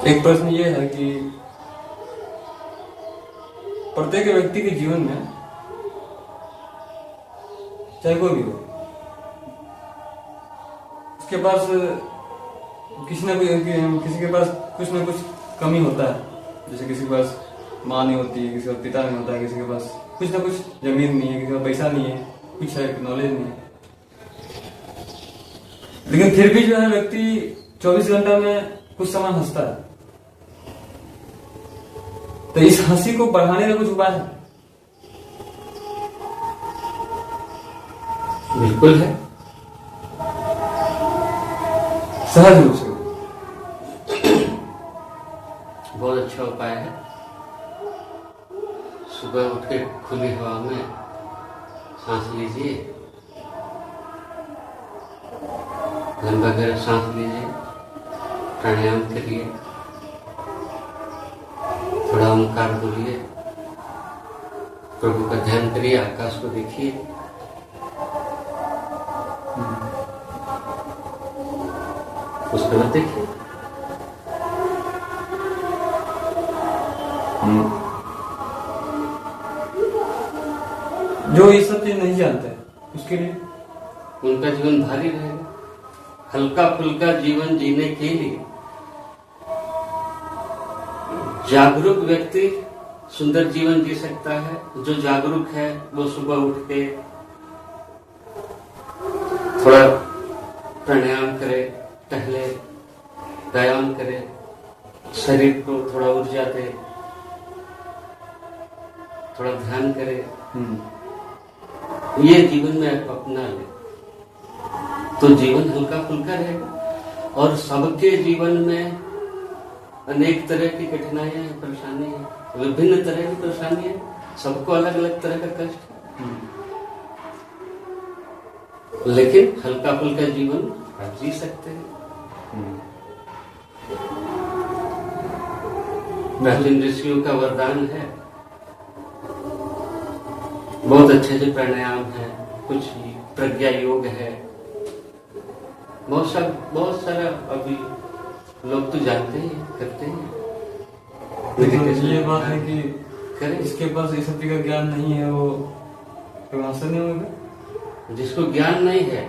एक प्रश्न ये है कि प्रत्येक व्यक्ति के जीवन में, चाहे कोई भी हो, उसके पास किसी के पास कुछ ना कुछ कमी होता है। जैसे किसी के पास माँ नहीं होती है, किसी के पास पिता नहीं होता है, किसी के पास कुछ ना कुछ जमीन नहीं है, किसी के पास पैसा नहीं है, कुछ है नॉलेज नहीं है। लेकिन फिर भी जो है व्यक्ति 24 घंटा में कुछ समय हंसता है। तो इस हंसी को बढ़ाने का कुछ उपाय है? बिल्कुल है, सहज रूप से। बहुत अच्छा उपाय है। सुबह उठ के खुली हवा में सांस लीजिए, लंबा गहरा सांस लीजिए, प्राणायाम करिए, थोड़ा ओंकार बोलिए, प्रभु का ध्यान करिए, आकाश को देखिए। उसके बाद देखिए। जो ये सब चीज नहीं जानते उसके लिए उनका जीवन भारी रहेगा। हल्का फुल्का जीवन जीने के लिए जागरूक व्यक्ति सुंदर जीवन जी सकता है। जो जागरूक है वो सुबह उठ के थोड़ा प्राणायाम करे, टहले, व्यायाम करे, शरीर को थोड़ा ऊर्जा दे, थोड़ा ध्यान करे, ये जीवन में अपना ले तो जीवन हल्का फुल्का रहेगा। और सबके जीवन में अनेक तरह की कठिनाइयां हैं, परेशानी है, विभिन्न तरह की परेशानी है, सबको अलग अलग तरह का कष्ट है। लेकिन हल्का फुल्का जीवन आप जी सकते हैं। जिन ऋषियों का वरदान है, बहुत अच्छे से प्राणायाम है, कुछ प्रज्ञा योग है, बहुत सारा अभी लोग तो जानते हैं, करते हैं। लेकिन ये बात है कि करें। इसके पास इस सब का ज्ञान नहीं है, वो हासिल नहीं होगा। जिसको ज्ञान नहीं है,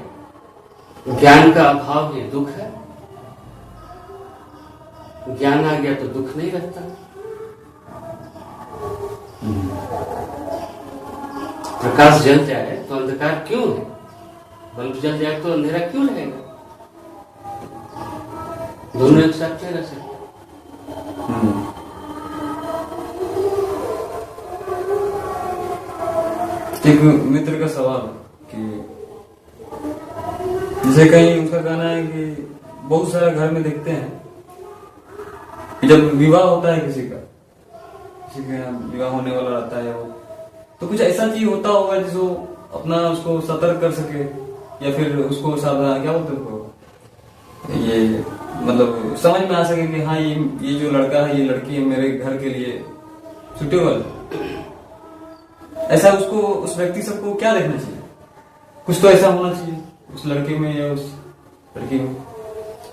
ज्ञान का अभाव है, दुख है। ज्ञान आ गया तो दुख नहीं रहता। प्रकाश जल जाए तो अंधकार क्यों है? बल्ब जल जाए तो अंधेरा क्यों रहेगा? दोनों एक साथ नहीं रह सकते। एक मित्र का सवाल कि जैसे कहीं उसका कहना है कि बहुत सारा घर में देखते हैं कि जब विवाह होता है किसी का यहाँ विवाह होने वाला रहता है, वो तो कुछ ऐसा चीज होता होगा जिसको अपना उसको सतर्क कर सके, या फिर उसको सावधान, क्या बोलते हैं, ये मतलब समझ में आ सके कि हाँ ये जो लड़का है, ये लड़की है, मेरे घर के लिए सुटेबल है। ऐसा उसको, उस व्यक्ति सबको क्या देखना चाहिए? कुछ तो ऐसा होना चाहिए उस लड़के में या उस लड़की में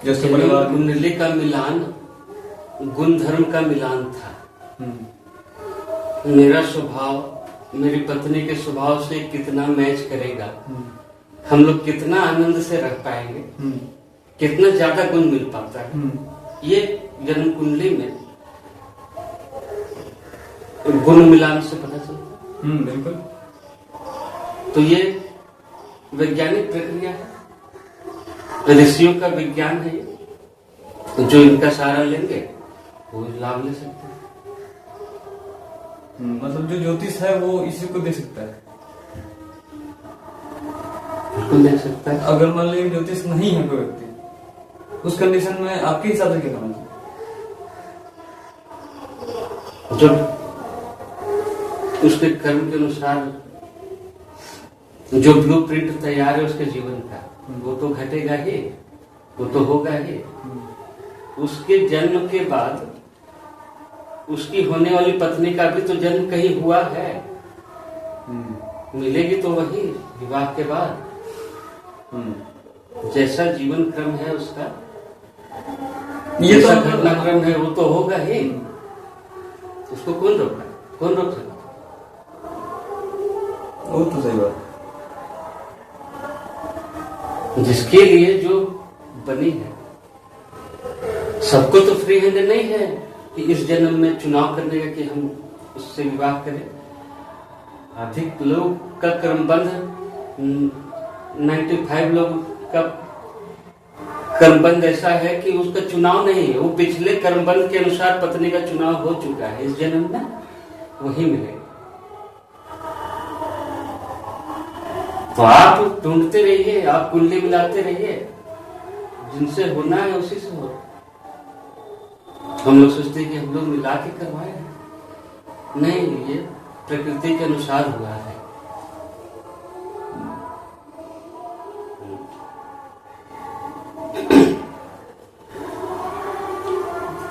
जो उसके परिवार। कुंडली का मिलान गुण धर्म का मिलान था। मेरा स्वभाव मेरी पत्नी के स्वभाव से कितना मैच करेगा, हम लोग कितना आनंद से रह पाएंगे, कितना ज्यादा गुण मिल पाता है, ये जन्म कुंडली में गुण मिलान से पता चलता है। बिल्कुल। तो ये वैज्ञानिक प्रक्रिया है, ऋषियों का विज्ञान है ये। तो जो इनका सहारा लेंगे वो लाभ ले सकते हैं। मतलब जो ज्योतिष है वो इसी को दे सकता है, बिल्कुल दे सकता है। अगर मान लीजिए ज्योतिष नहीं है कोई व्यक्ति, उस कंडीशन में आपके हिसाब से क्या करना चाहिए? जो उसके कर्म के अनुसार जो ब्लूप्रिंट तैयार है उसके जीवन का, वो तो घटेगा ही, वो तो होगा ही। उसके जन्म के बाद उसकी होने वाली पत्नी का भी तो जन्म कहीं हुआ है, मिलेगी तो वही विवाह के बाद। जैसा जीवन क्रम है उसका ये तो जैसा घटनाक्रम है वो तो होगा ही, उसको कौन रोका, कौन रोक सकता? वो तो सही बात। जिसके लिए जो बनी है, सबको तो फ्री हैंड नहीं है कि इस जन्म में चुनाव करने का कि हम उससे विवाह करें। अधिक लोग का कर्मबंध 95 लोग का कर्मबंध ऐसा है कि उसका चुनाव नहीं है, वो पिछले कर्मबंध के अनुसार पत्नी का चुनाव हो चुका है, इस जन्म में वही मिलेगा। तो आप ढूंढते रहिए, आप कुंडली मिलाते रहिए, जिनसे होना है उसी से हो। हम लोग सोचते हैं कि हम लोग मिला के करवाए हैं, नहीं, ये प्रकृति के अनुसार हुआ है।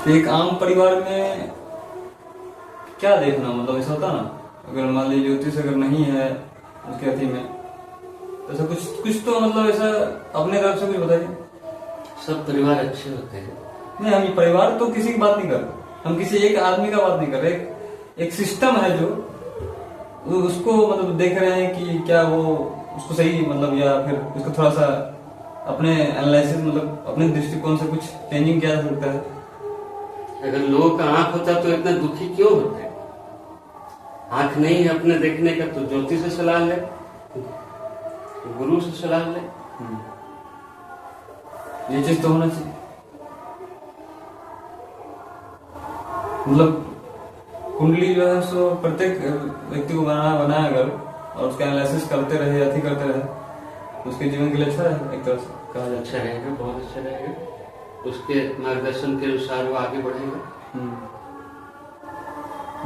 एक आम परिवार में क्या देखना, मतलब ऐसा होता ना, अगर मान लीजिए ज्योतिष अगर नहीं है उसके अति में, ऐसा कुछ तो मतलब ऐसा अपने तरफ से कुछ बताइए। सब परिवार अच्छे होते हैं। नहीं, हम ये परिवार तो किसी की बात नहीं कर रहे, हम किसी एक आदमी का बात नहीं कर रहे, एक सिस्टम है जो उसको मतलब देख रहे हैं कि क्या वो उसको सही मतलब, या फिर उसको थोड़ा सा अपने एनालिसिस मतलब अपने दृष्टिकोण से कुछ चेंजिंग किया जा सकता है। अगर लोगों का आंख होता तो इतना दुखी क्यों होते? आंख नहीं है अपने देखने का तो ज्योतिष से सलाह ले, गुरु से सलाह ले। ये चीज तो होना चाहिए। मतलब कुंडली जो है सो प्रत्येक व्यक्ति को बनाया अगर और उसका एनालिसिस करते रहे, अति करते रहे, तो उसके जीवन के लिए अच्छा रहेगा, एक तरह से कहा जाए। अच्छा रहेगा, बहुत अच्छा रहेगा। उसके मार्गदर्शन के अनुसार वो आगे बढ़ेगा।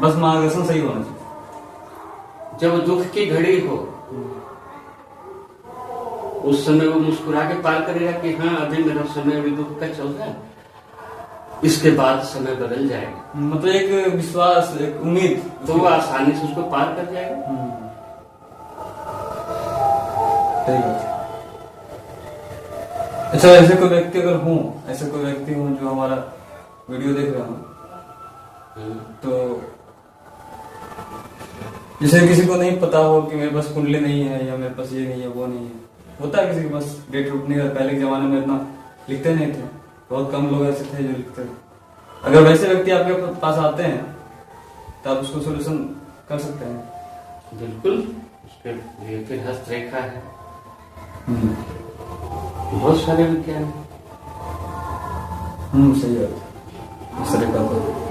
बस मार्गदर्शन सही होना चाहिए। जब दुख की घड़ी हो उस समय वो मुस्कुरा के पार करेगा कि हाँ अभी मेरा समय अभी दुख का चल रहा है, इसके बाद समय बदल जाएगा। मतलब एक विश्वास, एक उम्मीद, तो वो आसानी से उसको पार कर जाएगा। सही बात। अच्छा, ऐसे कोई व्यक्ति अगर हो, ऐसे कोई व्यक्ति हो जो हमारा वीडियो देख रहा हो, तो जैसे किसी को नहीं पता हो कि मेरे पास कुंडली नहीं है, या मेरे पास ये नहीं है, वो नहीं है, होता है किसी के पास डेट उठने का, पहले के जमाने में इतना लिखते नहीं थे, बहुत कम लोग ऐसे थे जो लिखते थे। अगर वैसे व्यक्ति आपके पास आते हैं तो आप उसको सोल्यूशन कर सकते हैं। बिल्कुल, उसके लिए फिर हस्तरेखा है, बहुत सारे विज्ञान। सही बात, हस्तरेखा तो